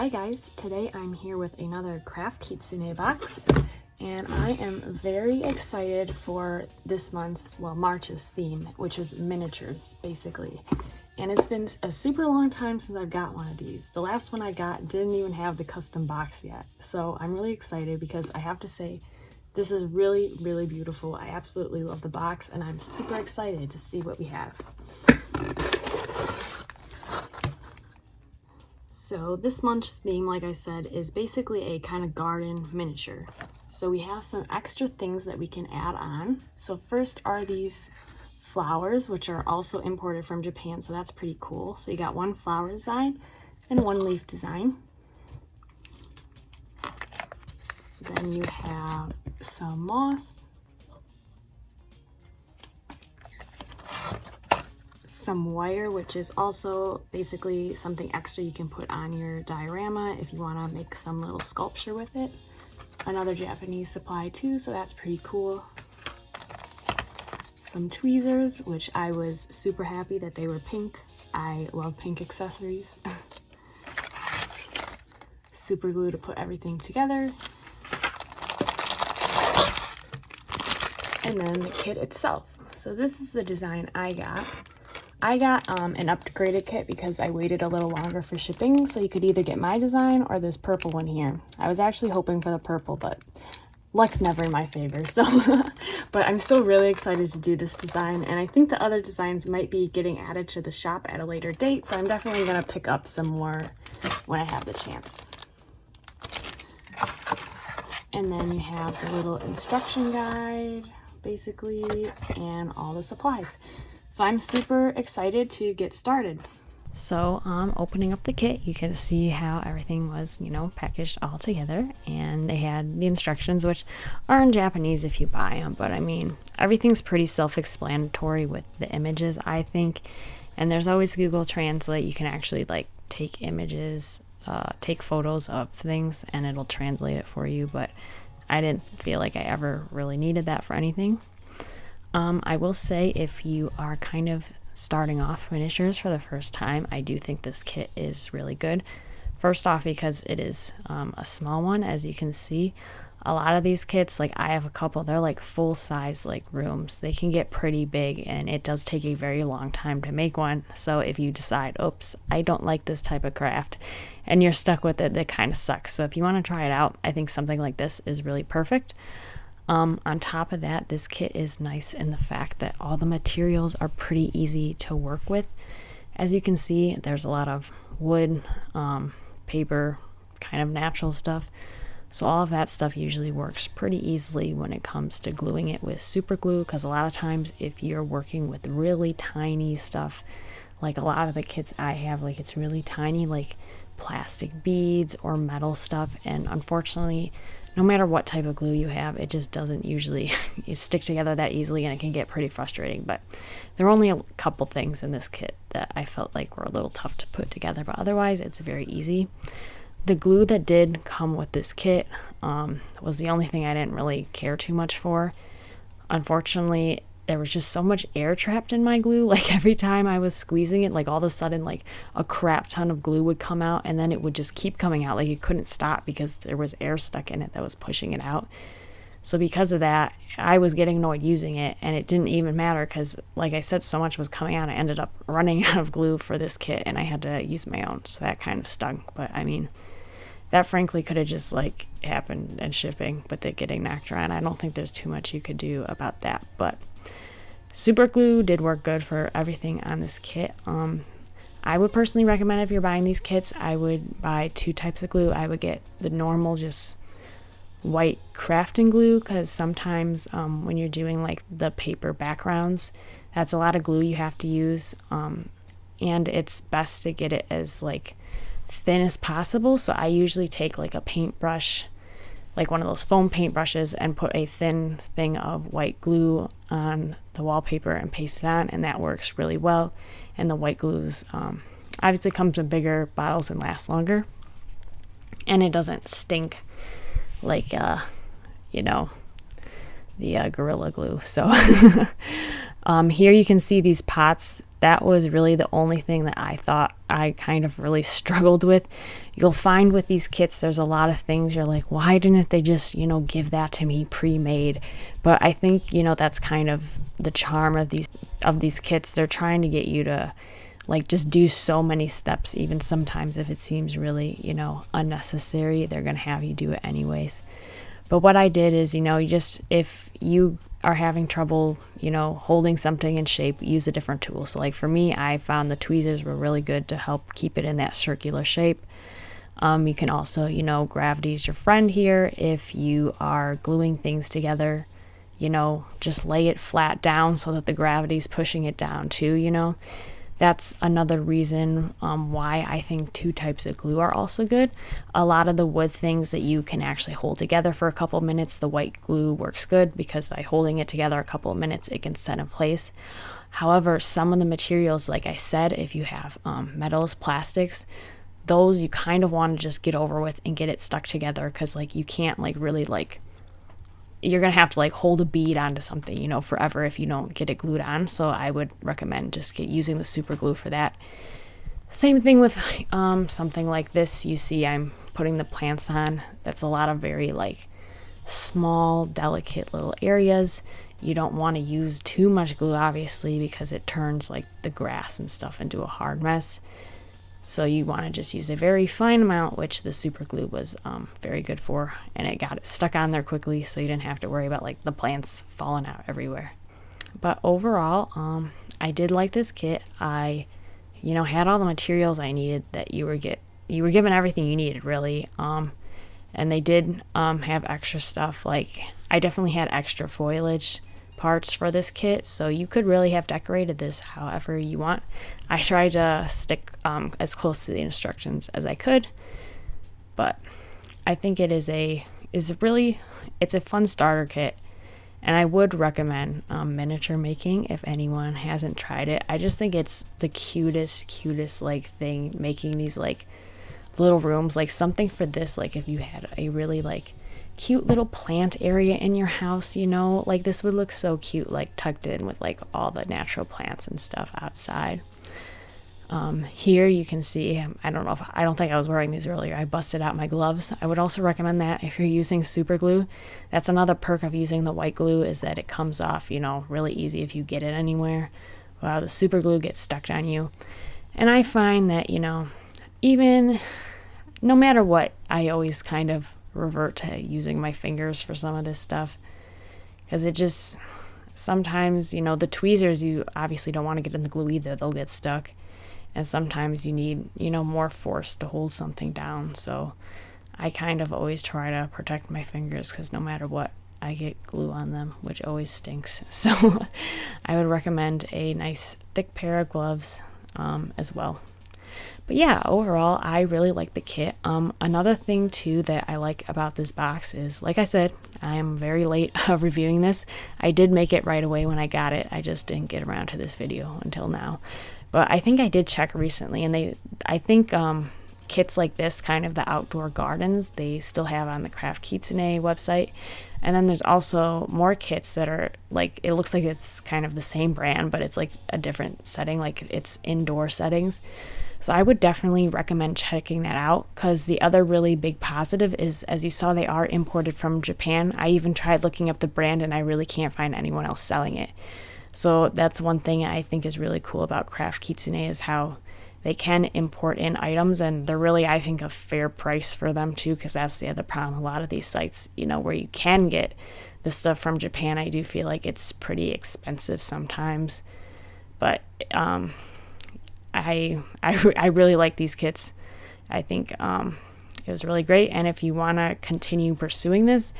Hi guys, today I'm here with another Craft Kitsune box, and I am very excited for this month's, March's theme, which is miniatures, basically. And it's been a super long time since I've got one of these. The last one I got didn't even have the custom box yet, so I'm really excited because I have to say, this is really, really beautiful. I absolutely love the box, and I'm super excited to see what we have. So this month's theme, like I said, is basically a kind of garden miniature. So we have some extra things that we can add on. So first are these flowers, which are also imported from Japan, so that's pretty cool. So you got one flower design and one leaf design. Then you have some moss, some wire, which is also basically something extra you can put on your diorama if you want to make some little sculpture with it. Another Japanese supply too, so that's pretty cool. Some tweezers, which I was super happy that they were pink. I love pink accessories. Super glue to put everything together. And then the kit itself. So this is the design I got. I got an upgraded kit because I waited a little longer for shipping, so you could either get my design or this purple one here. I was actually hoping for the purple, but luck's never in my favor, so but I'm still really excited to do this design, and I think the other designs might be getting added to the shop at a later date, so I'm definitely going to pick up some more when I have the chance. And then you have the little instruction guide, basically, and all the supplies. So I'm super excited to get started. So opening up the kit, you can see how everything was, packaged all together, and they had the instructions, which are in Japanese if you buy them, but I mean, everything's pretty self-explanatory with the images, I think, and there's always Google Translate. You can actually take images, take photos of things, and it'll translate it for you, but I didn't feel like I ever really needed that for anything. I will say, if you are kind of starting off miniatures for the first time, I do think this kit is really good. First off, because it is a small one, as you can see. A lot of these kits, I have a couple, they're full size rooms. They can get pretty big, and it does take a very long time to make one. So if you decide, oops, I don't like this type of craft, and you're stuck with it, that kind of sucks. So if you want to try it out, I think something like this is really perfect. On top of that, this kit is nice in the fact that all the materials are pretty easy to work with. As you can see, there's a lot of wood, paper, kind of natural stuff. So all of that stuff usually works pretty easily when it comes to gluing it with super glue, because a lot of times if you're working with really tiny stuff, like a lot of the kits I have, it's really tiny, plastic beads or metal stuff, and unfortunately, no matter what type of glue you have, it just doesn't usually stick together that easily, and it can get pretty frustrating. But there are only a couple things in this kit that I felt like were a little tough to put together, but otherwise it's very easy. The glue that did come with this kit was the only thing I didn't really care too much for. Unfortunately, there was just so much air trapped in my glue. Every time I was squeezing it, all of a sudden, a crap ton of glue would come out, and then it would just keep coming out. It couldn't stop because there was air stuck in it that was pushing it out. So because of that, I was getting annoyed using it, and it didn't even matter because, like I said, so much was coming out. I ended up running out of glue for this kit, and I had to use my own, so that kind of stung. But I mean, that frankly could have just happened in shipping with it getting knocked around. I don't think there's too much you could do about that, but super glue did work good for everything on this kit. I would personally recommend, if you're buying these kits, I would buy two types of glue. I would get the normal just white crafting glue, because sometimes when you're doing the paper backgrounds, that's a lot of glue you have to use, and it's best to get it as thin as possible. So I usually take a paintbrush, one of those foam paintbrushes, and put a thin thing of white glue on the wallpaper and paste it on, and that works really well. And the white glues obviously comes in bigger bottles and lasts longer, and it doesn't stink the Gorilla Glue. So Here you can see these pots. That was really the only thing that I thought I kind of really struggled with. You'll find with these kits, there's a lot of things you're like, why didn't they just, give that to me pre-made? But I think, that's kind of the charm of these kits. They're trying to get you to like just do so many steps. Even sometimes if it seems really, unnecessary, they're going to have you do it anyways. But what I did is, if you are having trouble, holding something in shape, use a different tool. So like for me, I found the tweezers were really good to help keep it in that circular shape. You can also, gravity's your friend here. If you are gluing things together, just lay it flat down so that the gravity's pushing it down too, That's another reason why I think two types of glue are also good. A lot of the wood things that you can actually hold together for a couple of minutes, the white glue works good because by holding it together a couple of minutes, it can set in place. However, some of the materials, like I said, if you have metals, plastics, those you kind of want to just get over with and get it stuck together because like you can't really you're going to have to hold a bead onto something, forever if you don't get it glued on. So I would recommend just using the super glue for that. Same thing with something like this. You see I'm putting the plants on. That's a lot of very small, delicate little areas. You don't want to use too much glue, obviously, because it turns the grass and stuff into a hard mess. So you want to just use a very fine amount, which the super glue was very good for, and it got it stuck on there quickly, so you didn't have to worry about the plants falling out everywhere. But overall, I did like this kit. I, had all the materials I needed that you were given everything you needed really, and they did have extra stuff. I definitely had extra foliage parts for this kit, so you could really have decorated this however you want. I tried to stick as close to the instructions as I could, but I think it's a fun starter kit, and I would recommend miniature making if anyone hasn't tried it. I just think it's the cutest thing, making these little rooms, something for this, if you had a really cute little plant area in your house, this would look so cute tucked in with all the natural plants and stuff outside. Here you can see, I don't think I was wearing these earlier. I busted out my gloves. I would also recommend that if you're using super glue. That's another perk of using the white glue, is that it comes off really easy if you get it anywhere. Wow, the super glue gets stuck on you. And I find that even no matter what, I always kind of revert to using my fingers for some of this stuff, because it just sometimes the tweezers, you obviously don't want to get in the glue either, they'll get stuck, and sometimes you need more force to hold something down. So I kind of always try to protect my fingers, because no matter what, I get glue on them, which always stinks. So I would recommend a nice thick pair of gloves as well. But yeah, overall, I really like the kit. Another thing too that I like about this box is, like I said, I am very late reviewing this. I did make it right away when I got it. I just didn't get around to this video until now. But I think I did check recently, and I think kits like this, kind of the outdoor gardens, they still have on the Craft Kitsune website. And then there's also more kits that are it looks like it's kind of the same brand, but it's a different setting, it's indoor settings. So I would definitely recommend checking that out, because the other really big positive is, as you saw, they are imported from Japan. I even tried looking up the brand, and I really can't find anyone else selling it. So that's one thing I think is really cool about Craft Kitsune, is how they can import in items, and they're really, I think, a fair price for them too, because that's the other problem. A lot of these sites, where you can get the stuff from Japan, I do feel like it's pretty expensive sometimes. But I really like these kits. I think it was really great. And if you want to continue pursuing this,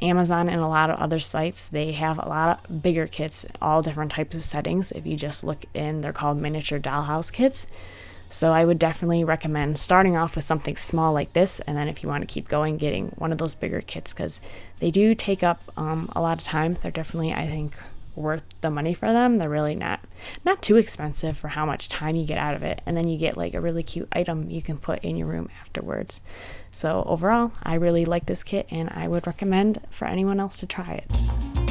Amazon and a lot of other sites, they have a lot of bigger kits, all different types of settings. If you just look in, they're called miniature dollhouse kits. So I would definitely recommend starting off with something small like this, and then if you want to keep going, getting one of those bigger kits, because they do take up a lot of time. They're definitely, I think, worth the money for them. They're really not too expensive for how much time you get out of it, and then you get a really cute item you can put in your room afterwards. So overall, I really like this kit, and I would recommend for anyone else to try it.